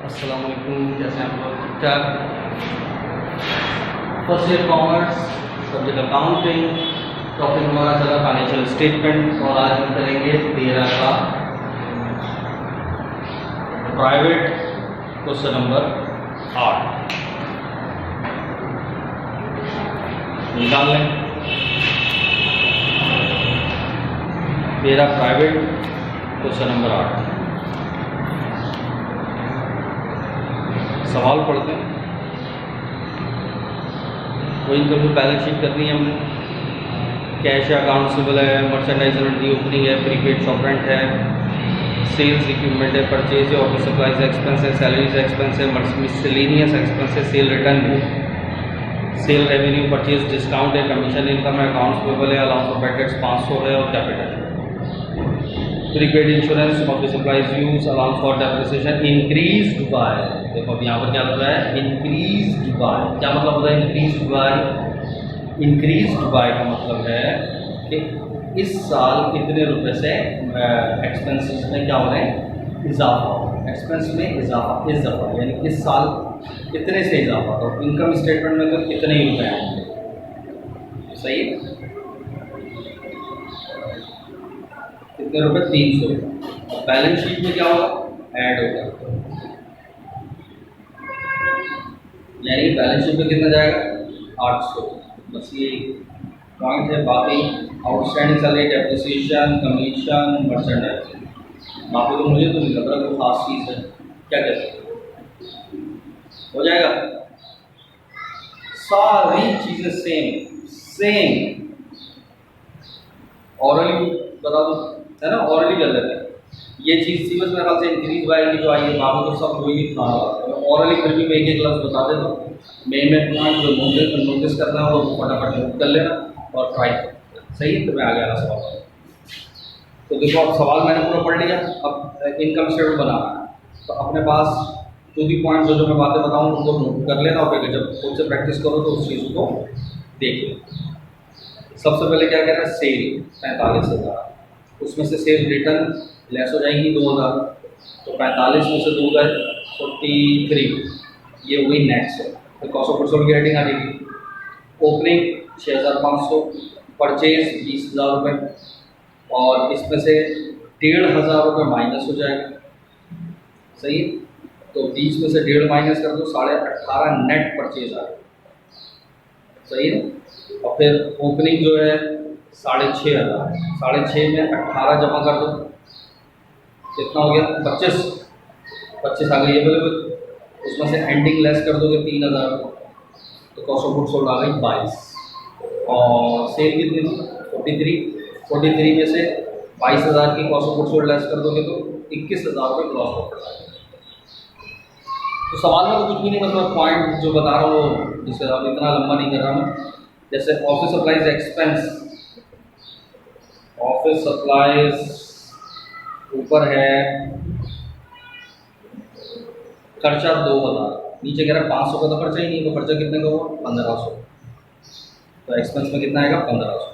अस्सलाम वालेकुम, कैसे हैं आप लोग? ठीक ठाक। First year commerce, subject accounting, topic हमारा चला फाइनेंशियल स्टेटमेंट और आज हम करेंगे 13 का प्राइवेट क्वेश्चन नंबर 8 निकाल लें। 13 प्राइवेट क्वेश्चन नंबर 8 सवाल पढ़ते हैं। वही इनकम की बैलेंस शीट करनी है हमने। कैश है, अकाउंट्सेबल है, मर्चेंडाइज एंड ओपनिंग है, प्रीपेड शॉप रेंट है, सेल्स इक्विपमेंट है, परचेज है, ऑफिस सप्लाइज एक्सपेंस है, सैलरीज एक्सपेंस है, मिसलेनियस एक्सपेंस है, सेल रिटर्न है, सेल रेवेन्यू, परचेज डिस्काउंट है, कमीशन इनकम है, अकाउंट्स पेबल है, अलाउंस ऑफ बैड डेट्स 500 है और कैपिटल है। Prepaid insurance, office supplies use, allowance for depreciation increased by, देखो अब यहाँ पर क्या लग रहा है, इंक्रीज्ड बाय। क्या मतलब होता है इंक्रीज्ड बाय? इंक्रीज्ड बाय का मतलब है कि इस साल कितने रुपए से एक्सपेंसेस में क्या हो रहे हैं, इजाफा। एक्सपेंस में इजाफा यानी इस साल कितने से इजाफा, तो इनकम स्टेटमेंट में तो कितने ही रुपए आएंगे, सही है? कितने रुपए? 300 रुपये। बैलेंस शीट में क्या होगा, ऐड होगा, यानी बैलेंस शीट में कितना जाएगा, 800। बस ये पॉइंट है। बाकी outstanding salary, depreciation, commission, merchandise, बाकी तो मुझे तो नहीं लग रहा कोई खास चीज़ है। क्या कहते हैं, हो जाएगा? सारी चीज़ें सेम ऑरली बता दो, है ना? ऑरली कर लेते हैं। ये चीज़ सी बस मेरे ख्याल से इंक्रीज वाली जो आई है, बाकी तो सब वही था। ऑरली फिर भी मैं एक लफ्ज़ बता देता हूँ। मेन पॉइंट जो नोटिस करना है वो फटाफट नोट कर लेना और ट्राई कर, सही है? तो मैं आगे आना सवाल। तो देखो अब सवाल मैंने पूरा पढ़ लिया। अब इनकम स्टेटमेंट बनाना है, तो अपने पास जो भी पॉइंट जो मैं बातें बताऊँ उनको नोट कर लेना और फिर जब खुद से प्रैक्टिस करो तो उस चीज़ को देख लो। सबसे पहले क्या कहना है, सेल 45,000, उसमें से सेल रिटर्न लेस हो जाएंगी 2,000, तो 45 में से 2 गए 43, ये हुई नेट से। तो कॉस्ट ऑफ गुड्स सोल्ड की रेटिंग आ जाएगी। ओपनिंग 6,500, परचेज 20,000 रुपये, और इसमें से 1,500 रुपये माइनस हो जाएगा, सही है? तो 20 में से 1.5 माइनस कर दो, 18,500 नेट परचेज आ गया, सही है? और फिर ओपनिंग जो है 6,500, 6,500 में 18 जमा कर दो, कितना हो गया, 25 आ गई अवेलेबल। उसमें से एंडिंग लेस कर दोगे 3,000, तो कॉस्ट ऑफ गुड्स सोल्ड आ गई 22, और सेल कितनी थी 43 में से 22,000 की cost of goods sold less कर दोगे तो 21,000 रुपये ग्रॉस प्रॉफिट आ गया। तो सवाल में तो कुछ भी नहीं, मतलब पॉइंट जो बता रहा हूँ वो, जिससे अब इतना लंबा नहीं कर रहा मैं। जैसे office supplies expense, office supplies ऊपर है खर्चा 2,000, नीचे कह रहा है 500 का तो खर्चा ही नहीं, तो खर्चा कितने का हुआ 1,500, तो एक्सपेंस में कितना आएगा 1,500।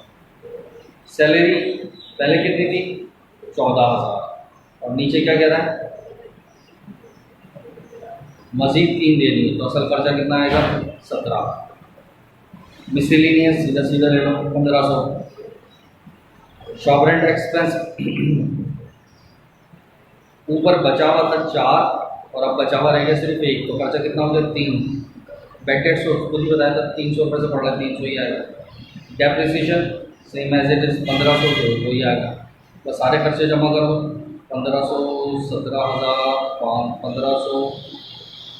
सैलरी पहले कितनी थी 14,000, और नीचे क्या कह रहा है मजीद 3 देनी है, तो असल खर्चा कितना आएगा 17। मिसलेनियस सीधा सीधा ले लो 1,500। शॉप रेंट एक्सपेंस ऊपर बचा हुआ था 4 और अब बचा हुआ रहेगा सिर्फ 1, तो खर्चा कितना हो गया 3। बैकेट सो खुद ही बताया था 300 रुपये से पड़ रहा है, 300 ही आएगा। Depreciation same as it is 1,500, तो वही आएगा। बस सारे खर्चे जमा कर दो, 1,500, 17,000, 1,500,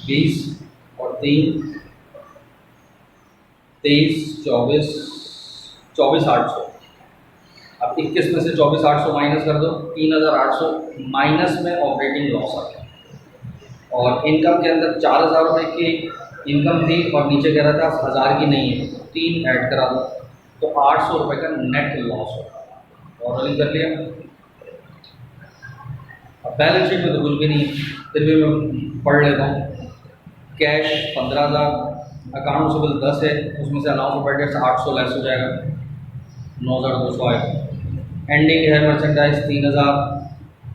20 और 3, 23, 24,800। अब 21 में से 24,800 माइनस कर दो, 3,800 माइनस में ऑपरेटिंग लॉस आ गया। और इनकम के अंदर 4,000 रुपये की इनकम थी और नीचे कह रहा था 1,000 की नहीं है, 3 ऐड करा दो, तो 800 रुपये का नेट लॉस होगा। और रनिंग कर लिया। अब बैलेंस शीट में तो कुछ भी नहीं, फिर भी मैं पढ़ लेता हूँ। कैश 15,000, अकाउंट्सेबल 10 है, उसमें से allowance of bad debts 800 less हो जाएगा, 9,200 आएगा। एंडिंग है मर्चेंडाइज 3,000,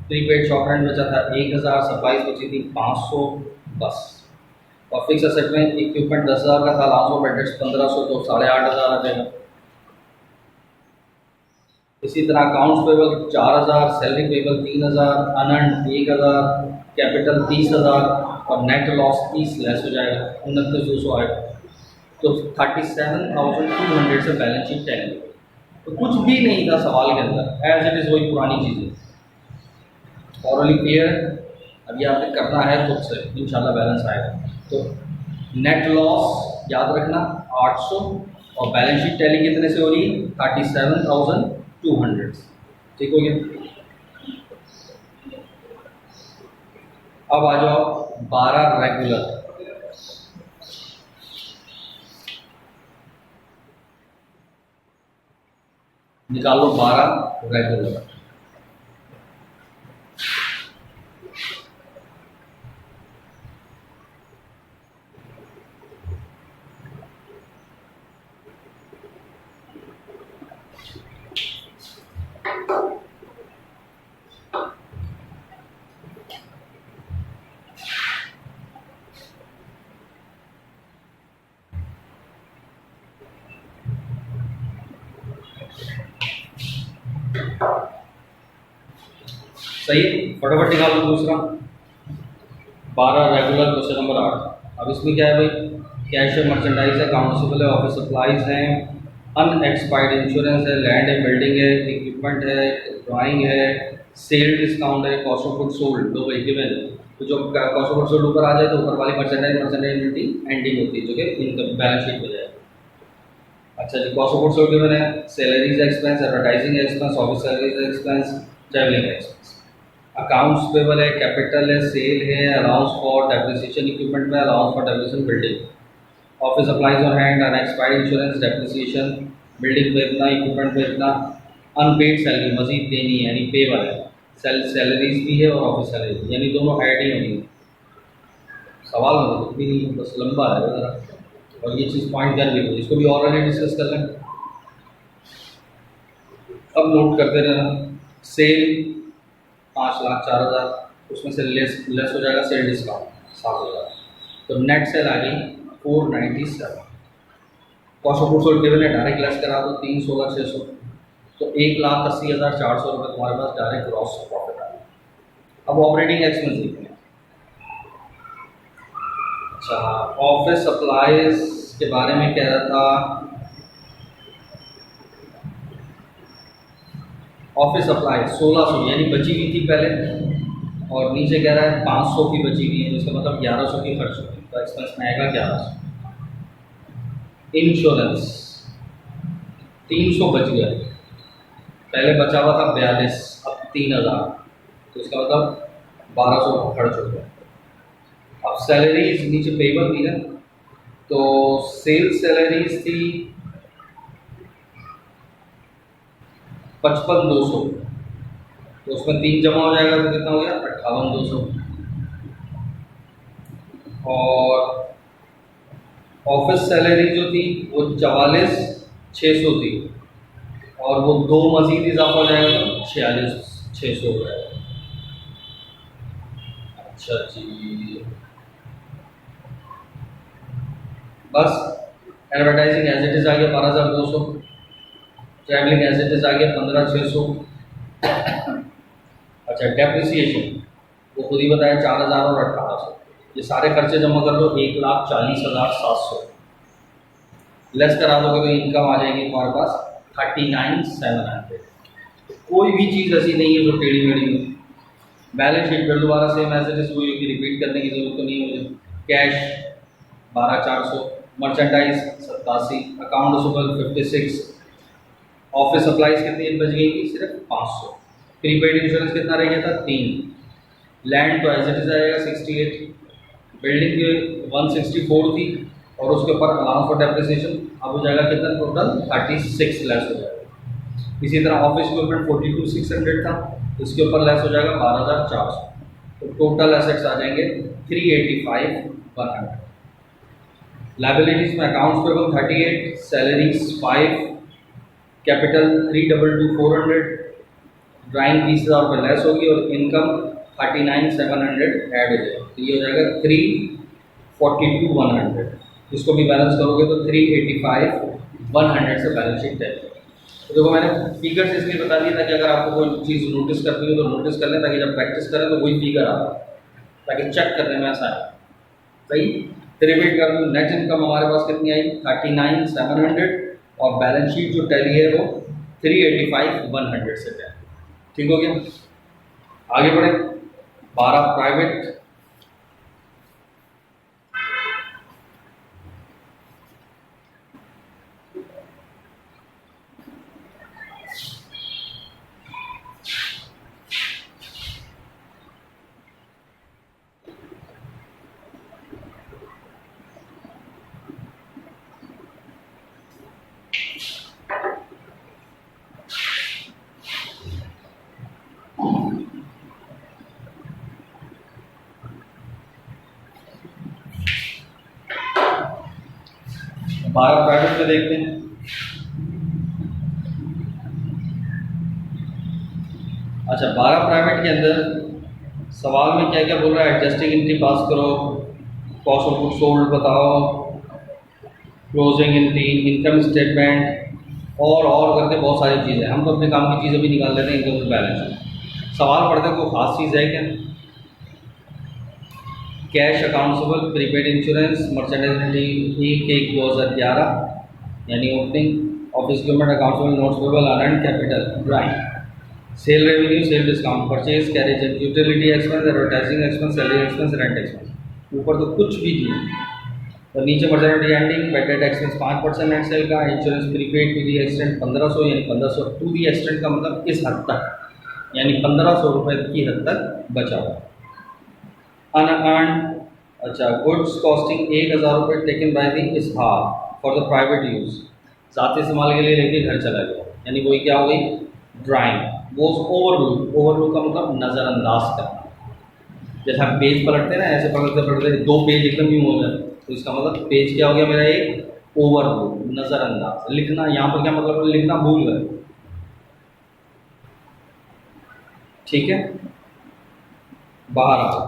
प्रीपेड शॉप रेंट बचा था 1,000, सप्लाईज बची थी 500, बस। और फिक्स असेट में इक्विपमेंट 10,000 का था, अलाउंस ऑफ एडेट्स 1500, तो 8,500 आ जाएगा। इसी तरह accounts payable 4,000, salary payable 3,000, unearned 1,000, capital 30,000 और नेट लॉस 30 लेस हो जाएगा, 29,200 आएगा। तो 37,200 से बैलेंस शीट टैली। तो कुछ भी नहीं था सवाल के अंदर, एज इट इज़ वही पुरानी चीज़ें। ऑरली क्लियर है? अभी आपने करना है खुद से, इंशाल्लाह बैलेंस आएगा। तो नेट लॉस याद रखना 800 और बैलेंस शीट टैली कितने से हो रही है? 37,200। ठीक हो गया। अब आ जाओ 12 रेगुलर। निकालो 12 रेगुलर। सही, फटाफट निकाल लो दूसरा। 12 रेगुलर, क्वेश्चन नंबर 8। अब इसमें क्या है भाई? कैश है, मर्चेंडाइज है, अकाउंट्स है, ऑफिस सप्लाईज हैं, अनएक्सपायर्ड इंश्योरेंस है, लैंड है, बिल्डिंग है, इक्विपमेंट है, ड्राइंग है, सेल डिस्काउंट है, कॉस्ट ऑफ गुड सोल्ड। दो भाई गिवन। तो जो कॉस्ट ऑफ गुड सोल्ड ऊपर आ जाए तो ऊपर वाली मर्चेंडाइज एंडिंग होती है, जो कि इनकम बैलेंस शीट में जाएगी। अच्छा जी, cost of good sold given है, salaries expense, advertising expense, office salaries expense, travelling expense. Accounts payable है, कैपिटल है, सेल है, अलाउंस फॉर डेप्रिसिएशन इक्विपमेंट में, allowance for depreciation building, office supplies on hand, unexpired insurance, depreciation, building पे इतना, equipment पे इतना, unpaid salary मजीद देनी है यानी पेबल है, सैलरीज भी है और ऑफिस सैलरी, यानी दोनों ऐड ही होंगी। सवाल में कुछ भी नहीं, बस लंबा है ज़रा, और ये चीज़ पॉइंट कर भी, इसको भी ऑलरेडी डिस्कस कर लें। अब नोट करते रहना। सेल 5,04,000, उसमें से लेस हो जाएगा सेल डिस्काउंट 7,000, तो नेट सेल आ गई 497। Cost of goods sold given है, डायरेक्ट लेस करा दो 3,16,600, तो 1,80,400 रुपये तुम्हारे पास डायरेक्ट ग्रॉस प्रॉफिट आ गया। अब ऑपरेटिंग एक्सपेंस देखते हैं। अच्छा, ऑफिस सप्लाईज के बारे में कह रहा था। ऑफिस सप्लाई 1,600 यानी बची हुई थी पहले, और नीचे कह रहा है 500 की बची हुई है, जिसका मतलब 1,100 की खर्च होगी, तो एक्सपेंस में आएगा 1,100। इंश्योरेंस 300 बच गया, पहले बचा हुआ था 42, अब 3,000, तो इसका मतलब 1,200 खर्च हो गया। अब सैलरीज नीचे पेबल थी ना, तो सेल्स सैलरीज थी 55,200, तो उसमें 3 जमा हो जाएगा तो कितना हो गया? 58,200। और ऑफिस सैलरी जो थी वो 44,600 थी, और वो 2 मजीद इजाफा हो जाएगा तो 46,600 हो जाएगा। अच्छा जी, बस एडवर्टाइजिंग एज इट इज़ आ गया 12,200, ट्रैवलिंग एज इट इज़ आ गया 15,600। अच्छा, डेप्रिसिएशन वो खुद ही बताया 4,000 और 1,800, ये सारे खर्चे जमा कर लो 1,40,700, लेस करा दोगे तो इनकम आ जाएगी तुम्हारे पास 39,700। कोई भी चीज़ ऐसी नहीं है जो टेढ़ी मेढ़ी हो। बैलेंस शीट फिर दोबारा सेम एज इट इज़ हुई होगी, रिपीट करने की जरूरत तो नहीं है मुझे। Cash 12,400, merchandise 87, account receivable 56, office supplies कितनी बच गई थी? सिर्फ 500। प्रीपेड इंश्योरेंस कितना रह गया था? 3। लैंड तो एज इट इज़ आएगा 68, बिल्डिंग की 164 थी, और उसके ऊपर अलाउंस फॉर डेप्रिसिएशन अब हो जाएगा कितना? टोटल 36 लेस हो जाएगा। इसी तरह ऑफिस इक्विपमेंट 42,600 था, इसके ऊपर लेस हो जाएगा 12,400, तो टोटल एसेट्स आ जाएंगे 385,100। लाइबिलिटीज में accounts payable 38, salaries 5, capital 322,400, drawing 20,000 रुपये लेस होगी, और इनकम 39,700 ऐड हो जाएगा, तो ये हो जाएगा 342,100। इसको भी बैलेंस करोगे तो 385,100 से बैलेंस शीट तैयार। तो देखो मैंने फिगर्स इसलिए बता दिया ताकि अगर आपको कोई चीज़ नोटिस करनी हो तो नोटिस कर लें, ताकि जब प्रैक्टिस करें तो वही फिगर आता है, ताकि चेक करने में आसान है। सही। तो रिपीट कर दूँ, नेट इनकम हमारे पास कितनी आई 39,700 और बैलेंस शीट जो टैली है वो 385,100 से तैयार। ठीक हो गया। आगे बढ़े। 12 प्राइवेट। बारह प्राइवेट में देखते हैं। अच्छा, 12 प्राइवेट के अंदर सवाल में क्या क्या बोल रहा है, एडजस्टिंग एंट्री पास करो, कॉस्ट ऑफ गुड सोल्ड बताओ, क्लोजिंग एंट्री, इनकम स्टेटमेंट और करके बहुत सारी चीज़ें। हम तो अपने काम की चीज़ें भी निकाल लेते हैं इनकम बैलेंस। सवाल पढ़ते कोई खास चीज़ है क्या? Cash accountable, prepaid insurance, merchandise 1/1/2011 यानी opening office government accountable, notes payable, earned capital, drawing, sale revenue, sale discount, purchase, carriage, utility expense, advertising expense, salary expense, rent expense. ऊपर तो कुछ भी नहीं, तो नीचे merchandise ending, bad debt expense 5% net sale का, insurance prepaid to the extent 1500 यानी 1500 to the extent का मतलब इस हद तक, यानी 1500 रुपये की हद तक बचा हुआ। अनअर्न, अच्छा, गुड्स कॉस्टिंग 1000 रुपये टेकन बाय द इसहार फॉर द प्राइवेट यूज़, ज़ाती इस्तेमाल के लिए लेके घर चला गया, यानी वही क्या हो गई, ड्राइंग। वो ओवरलुक, ओवरलुक का मतलब नज़रअंदाज करना। जैसे हम पेज पलटते हैं ना, ऐसे पलटते पलटते 2 पेज एकदम यूँ हो जाए, तो इसका मतलब पेज क्या हो गया मेरा, एक ओवरलुक, नज़रअंदाज। लिखना यहाँ पर क्या मतलब, लिखना भूल गए। ठीक है, बाहर आ जाओ।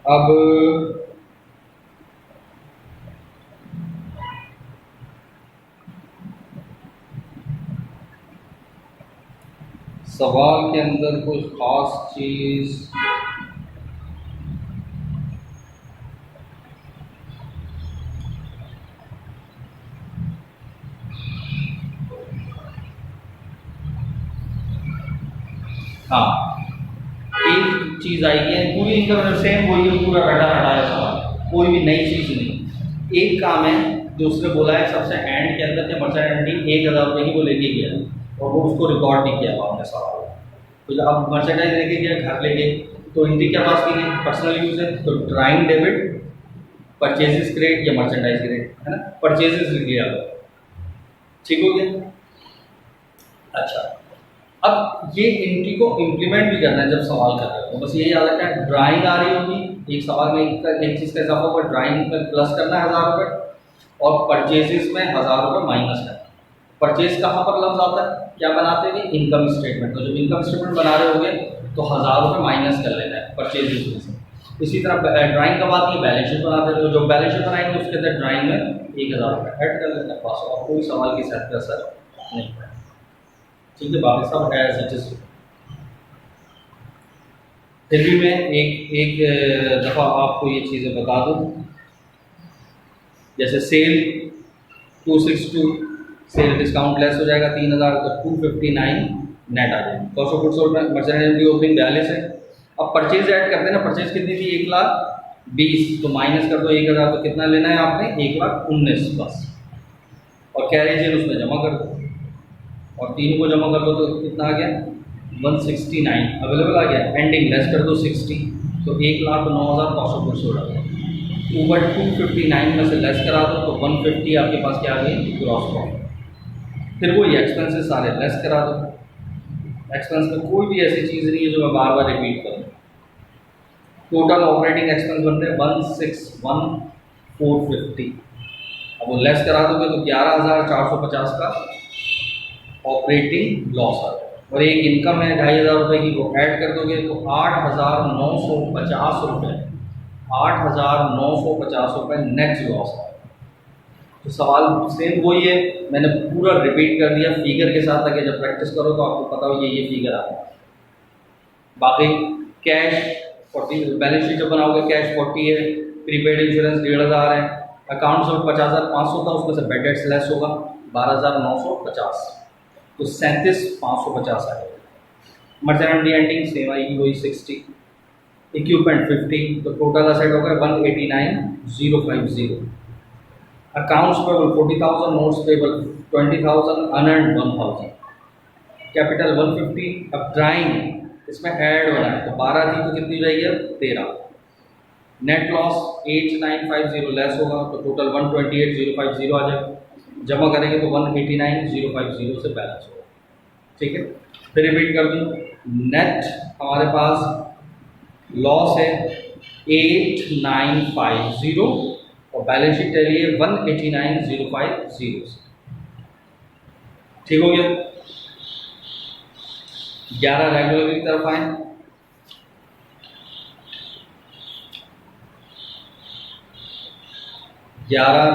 अब सवाल के अंदर कोई खास चीज़ हाँ, एक चीज़ आई है, पूरी इनकम सेम वही है, पूरा रटा हटाया सवाल, कोई भी नई चीज़ नहीं। एक काम है जो उसने बोला है सबसे एंड के अंदर के मर्चेंडाइज 1000 रुपये ही वो लेके गया और वो उसको रिकॉर्ड नहीं किया आपने सवाल। तो जब आप मर्चेंडाइज लेके गया घर लेके, तो एंट्री क्या पास की गई, पर्सनल यूज है, तो ड्राइंग डेबिट, परचेजेस क्रेडिट या मर्चेंडाइज क्रेडिट, है ना, परचेजेस लिख लिया। ठीक हो गया। अच्छा, अब ये एंट्री को इम्प्लीमेंट भी करना है जब सवाल कर रहे हो, तो बस यही याद रखना है, ड्राइंग आ रही होगी एक सवाल में, एक चीज़ का इजाफा होगा, ड्राइंग में प्लस करना है 1000 रुपये और परचेजेस में 1000 रुपये माइनस करना है। परचेज कहाँ पर लफ्ज आता है, क्या बनाते हैं, इनकम स्टेटमेंट। तो जब इनकम स्टेटमेंट बना रहे होगे तो 1000 रुपये माइनस कर लेना है परचेजेस में से। इसी तरह ड्राइंग कब आती है, बैलेंस शीट बनाते हैं, तो जो बैलेंस शीट बनाएंगे उसके अंदर ड्राइंग में 1000 रुपये ऐड कर लेना है, बस। और कोई सवाल की सेट का असर नहीं है। ठीक है, बाकी सब एज इट इज। फिर भी मैं एक दफ़ा आपको ये चीज़ें बता दूँ, जैसे सेल 262, सेल डिस्काउंट लेस हो जाएगा 3000, तो 259 नेट आ जाएगी। कॉस्ट ऑफ गुड्स सोल्ड में मर्चेंडाइज की ओपनिंग 42 है। अब परचेज ऐड करते हैं ना, परचेज कितनी थी, 1,20,000, तो माइनस कर दो 1000, तो कितना लेना है आपने, 1,19,000 बस। और कैरेज उसमें जमा कर दो और 3 को जमा कर दो तो कितना आ गया, 169 अवेलेबल आ गया। एंडिंग लेस कर दो 60, तो 1,09,000 कॉस्ट ऑफ गुड्स सोल्ड आ गया। ऊपर 259 में से लेस करा दो तो 150 आपके पास क्या आ गई, ग्रॉस प्रॉफिट। फिर वही एक्सपेंसेस सारे लेस करा दो। एक्सपेंस में कोई भी ऐसी चीज़ नहीं है जो मैं बार बार रिपीट करूँ। टोटल ऑपरेटिंग एक्सपेंस बनते हैं 161,450। अब वो लेस करा दोगे तो 11,450 का ऑपरेटिंग लॉस आ जाएगा। और एक इनकम है 2500 की, वो ऐड कर दोगे तो 8,950 रुपये, 8,950 रुपये नेट लॉस है। तो सवाल सेम वही है, मैंने पूरा रिपीट कर दिया फिगर के साथ, ताकि जब प्रैक्टिस करो तो आपको पता हो ये फिगर आ रहा है। बाकी कैश 40, बैलेंस शीट जब बनाओगे कैश 40 है, प्रीपेड इंश्योरेंस 1,500 है, अकाउंट से 50,500 था, उसमें से बेड डेट्स लेस होगा 12,950, तो 37,550 आएगा। मर्चेंट एंडिंग सेम आएगी वही 60, इक्विपमेंट 50, तो टोटल असेट हो गया 189,050। Accounts payable 40,000, notes payable 20,000, unearned 1,000, capital 150। अब ड्राइंग इसमें ऐड होना है, तो 12 थी तो कितनी जाएगी अब 13। नेट लॉस 8,950 लेस होगा, तो टोटल 128,050 आ जाएगा। जमा करेंगे तो 189,050 से बैलेंस होगा। ठीक है, फिर रिपीट कर दूँ, नेट हमारे पास लॉस है 8,950 और बैलेंस शीट चली है 189,050 से। ठीक हो गया। 11 रेगुलर की तरफ आए,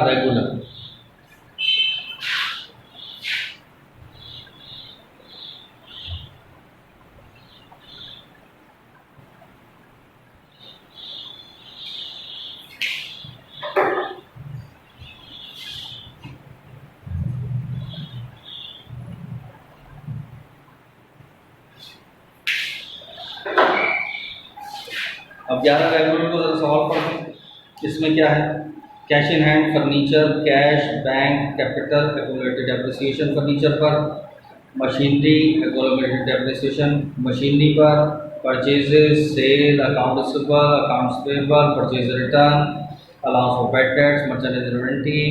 रेगुलर। अब 11 रेगुलर को जरा सॉल्व करते हैं। इसमें क्या है, cash in hand, furniture, cash, bank, capital, accumulated depreciation furniture पर, मशीनरी, एक्यूमुलेटेड डेप्रिसिएशन मशीनरी पर, purchases, sale, account receivable, accounts payable, purchase return, allowance for bad debts, merchandise inventory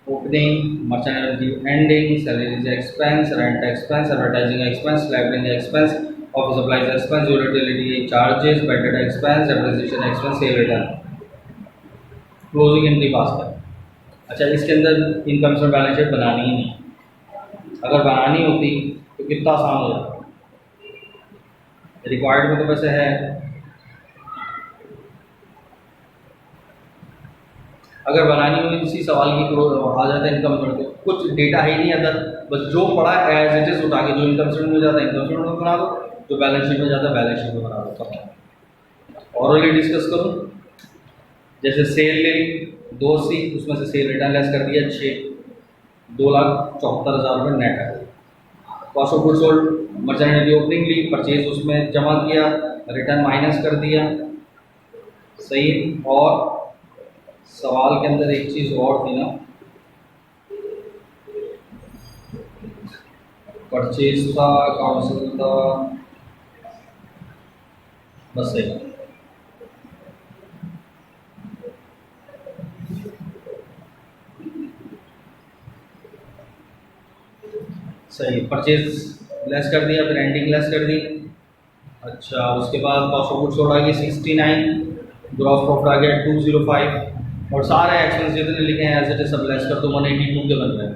opening, merchandise ending, salaries expense, rent expense, advertising expense, library expense, office supplies expense, utility charges, bad debt expense, depreciation expense, sale return, closing entry pass कर। अच्छा, इसके अंदर income statement balance sheet बनानी ही नहीं, अगर बनानी होती तो कितना आसान हो जाता। रिक्वायर्ड में तो वैसे है, अगर बनानी हो इसी सवाल की आ जाता है इनकम स्टेटमेंट, तो कुछ डेटा है ही नहीं अदर, बस जो पड़ा एज इट इज उठा के, जो इनकम स्टेटमेंट में जाता है इनकम स्टेटमेंट में बना दो, जो बैलेंस शीट में जाता है बैलेंस शीट में बना दो। ऑरली डिस्कस करूँ, जैसे सेल ले ली 280, उसमें से सेल रिटर्न लेस कर दिया 6, 2,74,000 रुपये नेट है। Cost of goods sold, merchandise की ओपनिंग ली, परचेज उसमें जमा किया, रिटर्न माइनस कर दिया। सही। और सवाल के अंदर एक चीज़ और थी ना, परचेज था, अकाउंट था, बस सही। सही, परचेज लेस कर दिया, फिर एंडिंग लेस कर दी। अच्छा, उसके बाद कॉस्ट ऑफ गुड्स सोल्ड आ गई 69, ग्रॉस प्रॉफिट आ गया 205, और सारे एक्सपेंस जितने लिखे हैं एज इट इज सब लेस कर दो, 182 के बन रहे हैं।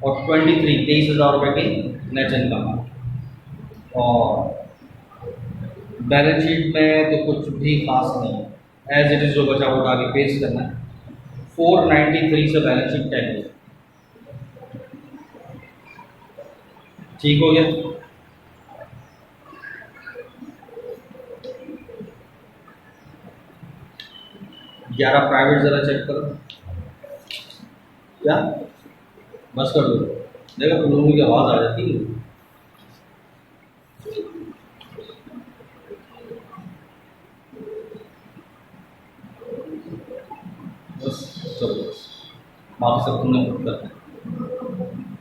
और 23,000 रुपये की नेट इनकम। और बैलेंस शीट में तो कुछ भी खास नहीं है, एज इट इज जो बचा वो आगे पेश करना है। 493 से बैलेंस शीट टैली है। ठीक हो गया। ग्यारह प्राइवेट जरा चेक करो, क्या बस कर दो, देखो तुम लोगों की आवाज़ आ जाती है। बस चलो, बस बाकी सब तुमने खुद करना है।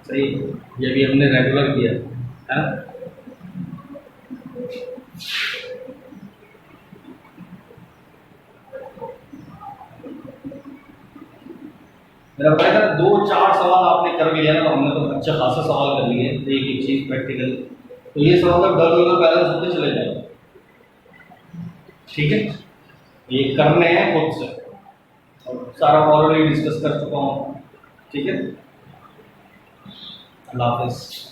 सही, ये भी हमने रेगुलर किया है। मेरा बताया था 2-4 सवाल आपने कर लिया ना, हमने तो अच्छा खासा सवाल कर लिए, एक एक चीज़ प्रैक्टिकल, तो ये सवाल तक डर डर बैलेंस होते चले जाएंगे। ठीक है, ये करने हैं खुद से, और सारा ऑलरेडी डिस्कस कर चुका हूँ। ठीक है, अल्लाह हाफिज़।